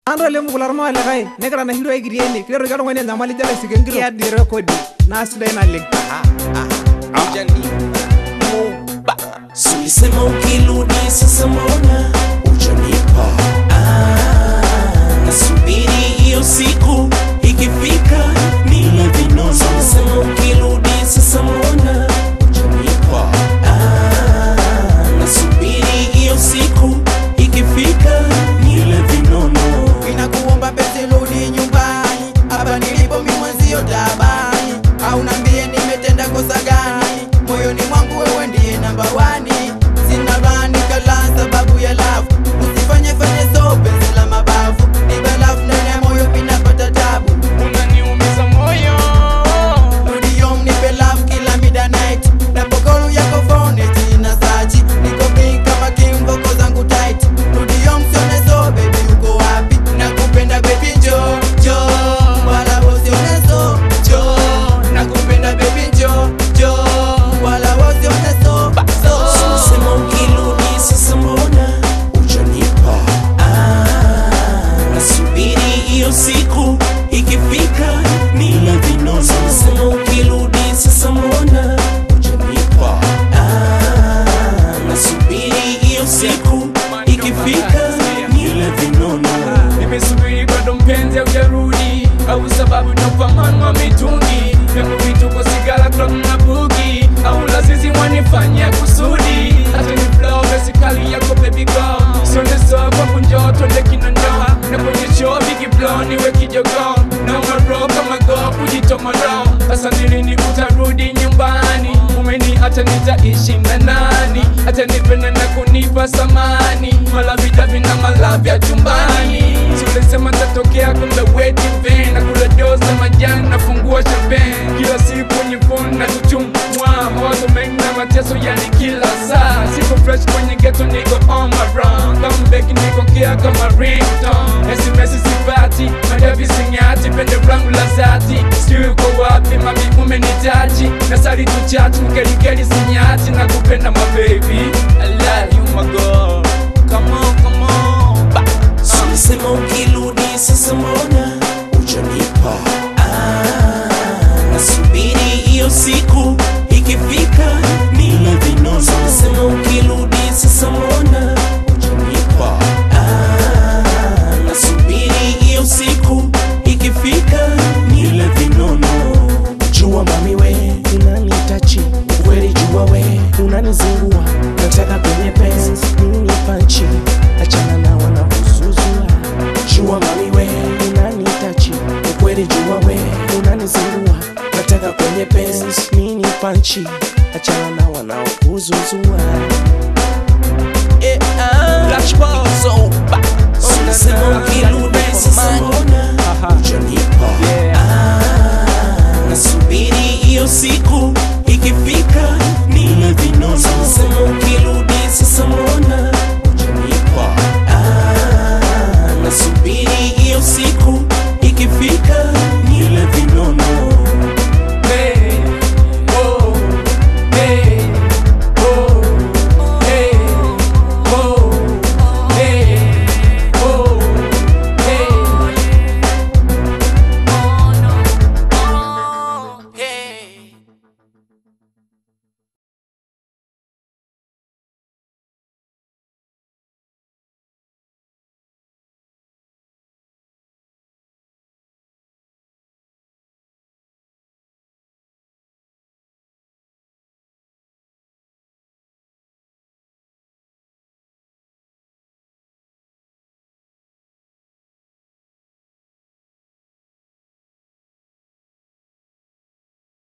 Ando le mugular ma le gai negra na hiro egrieli kero gado ngene na mali jala sigengiro ya di record na sida na link Ujani Moba Sulisema ukirudi sasa mbona hujanipa nasubiri hiyo siku ikifika nile vinono Sulisema ukirudi sasa mbona hujanipa nasubiri hiyo siku ikifika nile vinono Inakuomba pete rudi nyumbani hapa nilipo mimi mwenzio tabani au niambie nimetenda kosa gani moyoni mwangu wewe ndiye namba 1 sina bani kala sababu ya love usifanye so penzi la mabavu nipe love ndani ya moyo pinapata tabu unaniumiza moyo rudi home nipe love kila midnight na pokolu yako phone tina sachi niko big kama king voko zangu tight rudi home sione so baby uko wapi nakupenda baby jo wala usione so jo nakupenda baby jo wala usione so Sulisema ukirudi sasa mbona hujanipa nasubiri hiyo siku ikifika nile vinono Sulisema ukirudi sasa mbona hujanipa nasubiri hiyo siku ikifika nile vinono Nimesubiri bado mpenzi haujarudi au sababu nafahamu wa mitungi vyangu vituko sigara club na bugi au lazizi wanifanya kusudi hata ni flow basically yako baby girl sione sawa kwa kunjoa twende kinondoa na kwenye show bigi flow niwe kijogo na maro kama go kujitomoro sasa nilini utarudi nyumbani umeni hata nitaishi na nani hata nipenda na kunipa samani malavita vina malavya chumbani Sulisema tatokea kumbe wedding van na kula doza majani na fungua champagne kila siku kwenye phone na kuchumwa mawazo mengi na mateso yani kila saa siko fresh kwenye ghetto niko on my run come back niko kia kama ringtone SMS sipati madavi singati pende rangu la zati sijui uko wapi mami umenitaji na sali tuchati mkelikeli sinyati na kupenda my baby I love you my girl come on Sulisema ukirudi sasa mbona hujanipa nasubiri hiyo siku ikifika nile vinono Sulisema ukirudi sasa mbona hujanipa nasubiri hiyo siku ikifika nile vinono Jua mami we unanitachi ukweli jua we unanizingua nataka kwenye penzi nini panchi achana na wanakusuzua Jua mami we unanitachi ukweli jua we unanizingua nataka kwenye penzi nini panchi achana na wanaokuzuzua Sulisema